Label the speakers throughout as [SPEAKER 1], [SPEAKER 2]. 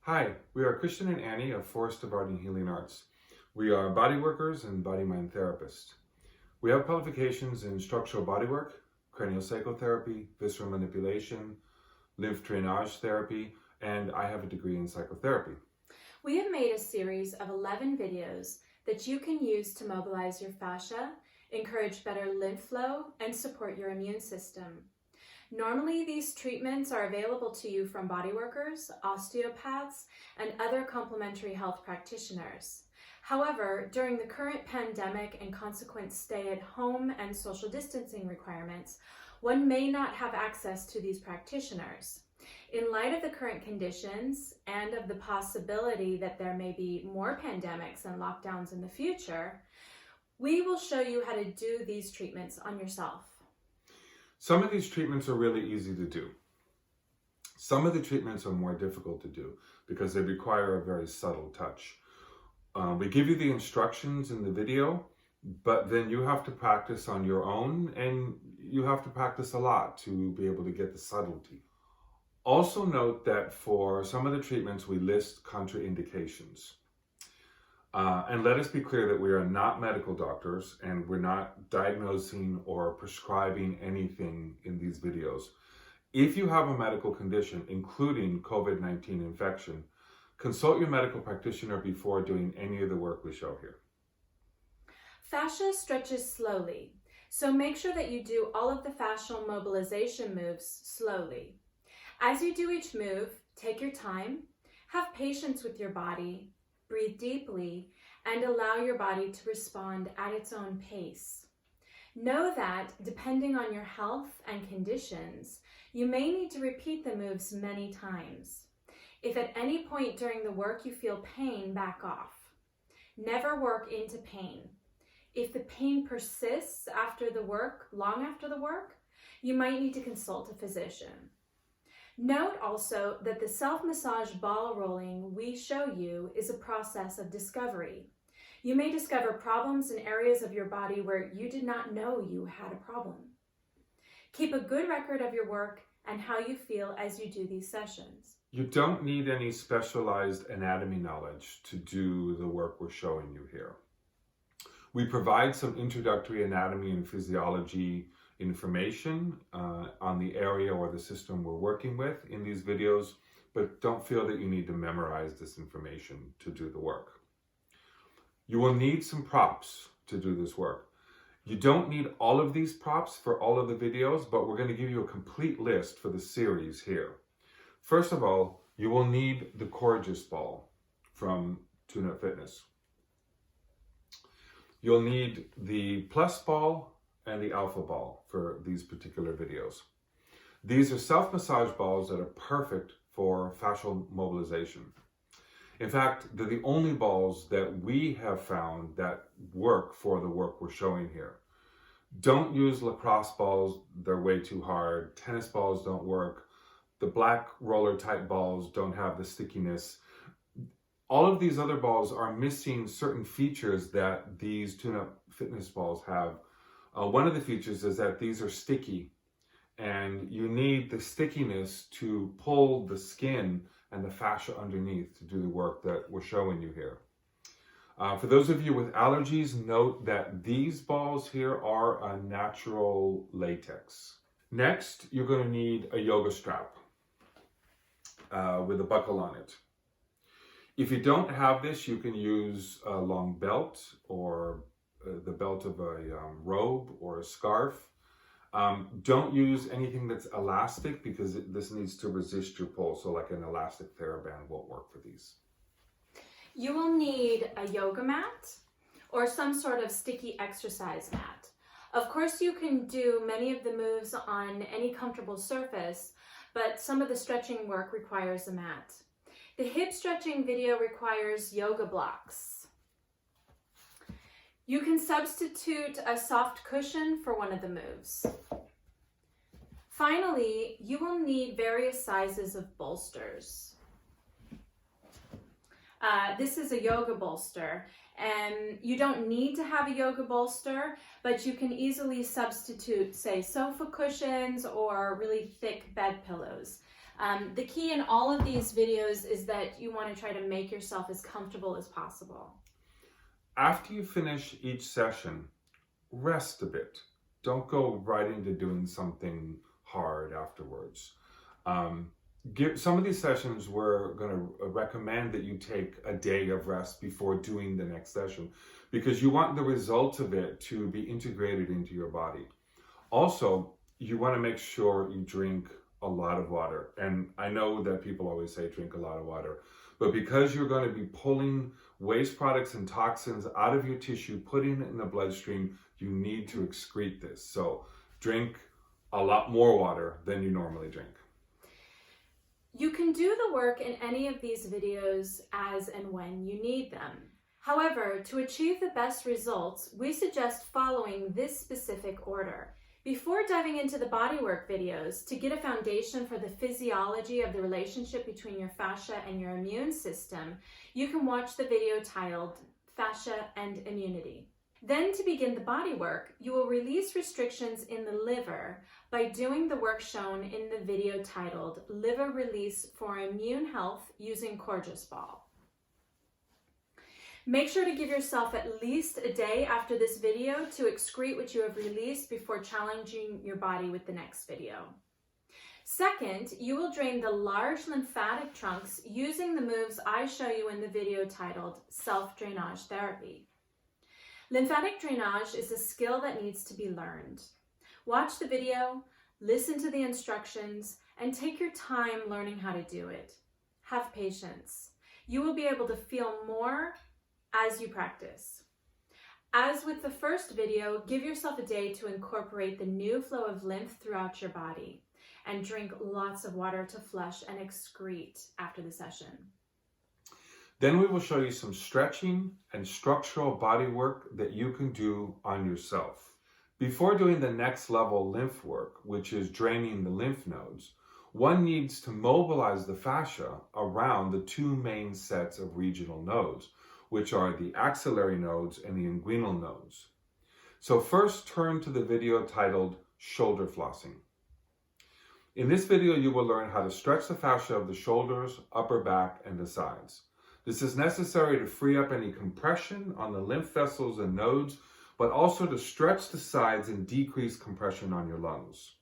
[SPEAKER 1] Hi, we are Christian and Annie of Forest of Arden Healing Arts. We are body workers and body-mind therapists. We have qualifications in structural bodywork, cranial psychotherapy, visceral manipulation, lymph drainage therapy, and I have a degree in psychotherapy.
[SPEAKER 2] We have made a series of 11 videos that you can use to mobilize your fascia, encourage better lymph flow, and support your immune system. Normally, these treatments are available to you from bodyworkers, osteopaths, and other complementary health practitioners. However, during the current pandemic and consequent stay-at-home and social distancing requirements, one may not have access to these practitioners. In light of the current conditions and of the possibility that there may be more pandemics and lockdowns in the future, we will show you how to do these treatments on yourself.
[SPEAKER 1] Some of these treatments are really easy to do. Some of the treatments are more difficult to do because they require a very subtle touch. We give you the instructions in the video, but then you have to practice on your own, and you have to practice a lot to be able to get the subtlety. Also note that for some of the treatments we list contraindications. And let us be clear that we are not medical doctors and we're not diagnosing or prescribing anything in these videos. If you have a medical condition, including COVID-19 infection, consult your medical practitioner before doing any of the work we show here.
[SPEAKER 2] Fascia stretches slowly, so make sure that you do all of the fascial mobilization moves slowly. As you do each move, take your time, have patience with your body, breathe deeply, and allow your body to respond at its own pace. Know that, depending on your health and conditions, you may need to repeat the moves many times. If at any point during the work you feel pain, back off. Never work into pain. If the pain persists after the work, long after the work, you might need to consult a physician. Note also that the self-massage ball rolling we show you is a process of discovery. You may discover problems in areas of your body where you did not know you had a problem. Keep a good record of your work and how you feel as you do these sessions.
[SPEAKER 1] You don't need any specialized anatomy knowledge to do the work we're showing you here. We provide some introductory anatomy and physiology information on the area or the system we're working with in these videos, but don't feel that you need to memorize this information to do the work. You will need some props to do this work. You don't need all of these props for all of the videos, but we're going to give you a complete list for the series here. First of all, you will need the Coregeous ball from TuneUp Fitness. You'll need the Plus ball and the Alpha ball for these particular videos. These are self-massage balls that are perfect for fascial mobilization. In fact, they're the only balls that we have found that work for the work we're showing here. Don't use lacrosse balls, they're way too hard. Tennis balls don't work. The black roller type balls don't have the stickiness. All of these other balls are missing certain features that these TuneUp Fitness balls have. One of the features is that these are sticky, and you need the stickiness to pull the skin and the fascia underneath to do the work that we're showing you here. For those of you with allergies, note that these balls here are a natural latex. Next, you're going to need a yoga strap with a buckle on it. If you don't have this, you can use a long belt or the belt of a robe or a scarf. Don't use anything that's elastic because this needs to resist your pull. So like an elastic TheraBand won't work for these.
[SPEAKER 2] You will need a yoga mat or some sort of sticky exercise mat. Of course, you can do many of the moves on any comfortable surface, but some of the stretching work requires a mat. The hip stretching video requires yoga blocks. You can substitute a soft cushion for one of the moves. Finally, you will need various sizes of bolsters. This is a yoga bolster, and you don't need to have a yoga bolster, but you can easily substitute, say, sofa cushions or really thick bed pillows. The key in all of these videos is that you want to try to make yourself as comfortable as possible.
[SPEAKER 1] After you finish each session, rest a bit. Don't go right into doing something hard afterwards. Some of these sessions we're going to recommend that you take a day of rest before doing the next session, because you want the results of it to be integrated into your body. Also, you want to make sure you drink a lot of water. And I know that people always say drink a lot of water, but because you're going to be pulling waste products and toxins out of your tissue, putting it in the bloodstream, you need to excrete this. So drink a lot more water than you normally drink.
[SPEAKER 2] You can do the work in any of these videos as and when you need them. However, to achieve the best results, we suggest following this specific order. Before diving into the bodywork videos, to get a foundation for the physiology of the relationship between your fascia and your immune system, you can watch the video titled Fascia and Immunity. Then, to begin the bodywork, you will release restrictions in the liver by doing the work shown in the video titled Liver Release for Immune Health using Coregeous ball. Make sure to give yourself at least a day after this video to excrete what you have released before challenging your body with the next video. Second, you will drain the large lymphatic trunks using the moves I show you in the video titled Self-Drainage Therapy. Lymphatic drainage is a skill that needs to be learned. Watch the video, listen to the instructions, and take your time learning how to do it. Have patience. You will be able to feel more as you practice. As with the first video, give yourself a day to incorporate the new flow of lymph throughout your body and drink lots of water to flush and excrete after the session.
[SPEAKER 1] Then we will show you some stretching and structural body work that you can do on yourself. Before doing the next level lymph work, which is draining the lymph nodes, one needs to mobilize the fascia around the two main sets of regional nodes, which are the axillary nodes and the inguinal nodes. So first, turn to the video titled Shoulder Flossing. In this video, you will learn how to stretch the fascia of the shoulders, upper back, and the sides. This is necessary to free up any compression on the lymph vessels and nodes, but also to stretch the sides and decrease compression on your lungs.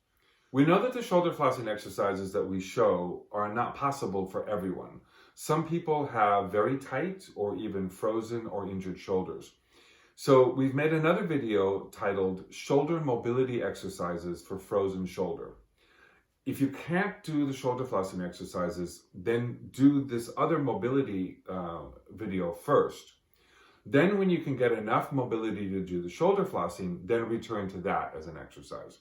[SPEAKER 1] We know that the shoulder flossing exercises that we show are not possible for everyone. Some people have very tight or even frozen or injured shoulders. So we've made another video titled Shoulder Mobility Exercises for Frozen Shoulder. If you can't do the shoulder flossing exercises, then do this other mobility video first. Then when you can get enough mobility to do the shoulder flossing, then return to that as an exercise.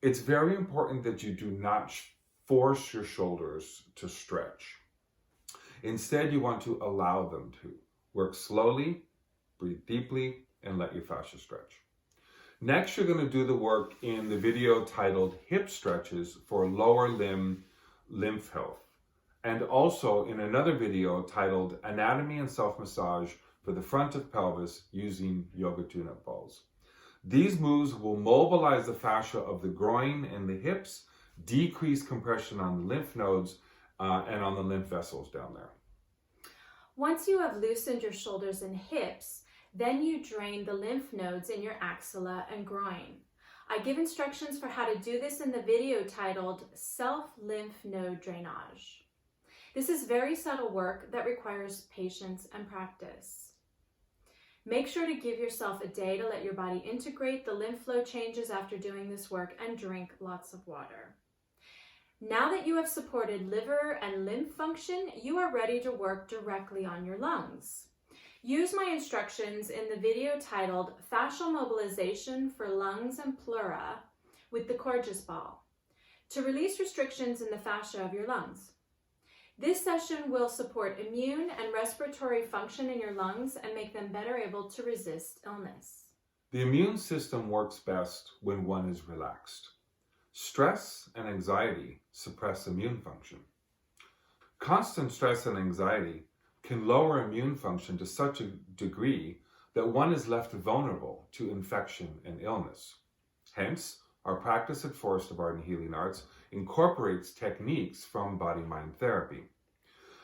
[SPEAKER 1] It's very important that you do not force your shoulders to stretch. Instead, you want to allow them to. Work slowly, breathe deeply, and let your fascia stretch. Next, you're going to do the work in the video titled Hip Stretches for Lower Limb Lymph Health, and also in another video titled Anatomy and Self-Massage for the Front of Pelvis using Yoga TuneUp balls. These moves will mobilize the fascia of the groin and the hips, decrease compression on the lymph nodes and on the lymph vessels down there.
[SPEAKER 2] Once you have loosened your shoulders and hips, then you drain the lymph nodes in your axilla and groin. I give instructions for how to do this in the video titled Self-Lymph Node Drainage. This is very subtle work that requires patience and practice. Make sure to give yourself a day to let your body integrate the lymph flow changes after doing this work and drink lots of water. Now that you have supported liver and lymph function, you are ready to work directly on your lungs. Use my instructions in the video titled Fascial Mobilisation for Lungs and Pleura with the Coregeous ball to release restrictions in the fascia of your lungs. This session will support immune and respiratory function in your lungs and make them better able to resist illness.
[SPEAKER 1] The immune system works best when one is relaxed. Stress and anxiety suppress immune function. Constant stress and anxiety can lower immune function to such a degree that one is left vulnerable to infection and illness. Hence, our practice at Forest of Arden Healing Arts incorporates techniques from body-mind therapy.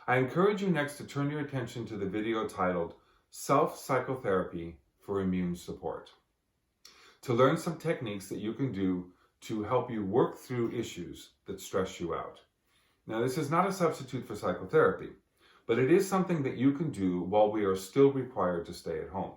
[SPEAKER 1] I encourage you next to turn your attention to the video titled Self-Psychotherapy for Immune Support, to learn some techniques that you can do to help you work through issues that stress you out. Now, this is not a substitute for psychotherapy, but it is something that you can do while we are still required to stay at home.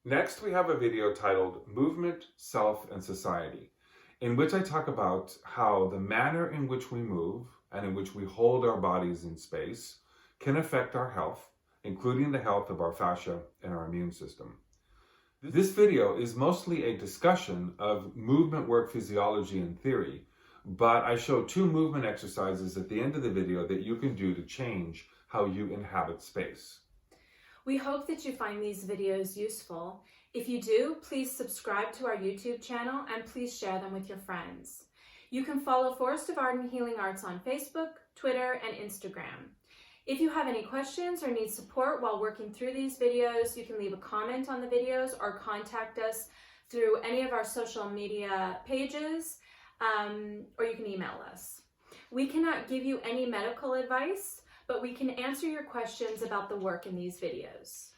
[SPEAKER 1] Next, we have a video titled Movement, Self, and Society, in which I talk about how the manner in which we move and in which we hold our bodies in space can affect our health, including the health of our fascia and our immune system. This video is mostly a discussion of movement work physiology and theory, but I show 2 movement exercises at the end of the video that you can do to change how you inhabit space.
[SPEAKER 2] We hope that you find these videos useful. If you do, please subscribe to our YouTube channel and please share them with your friends. You can follow Forest of Arden Healing Arts on Facebook, Twitter, and Instagram. If you have any questions or need support while working through these videos, you can leave a comment on the videos or contact us through any of our social media pages, or you can email us. We cannot give you any medical advice, but we can answer your questions about the work in these videos.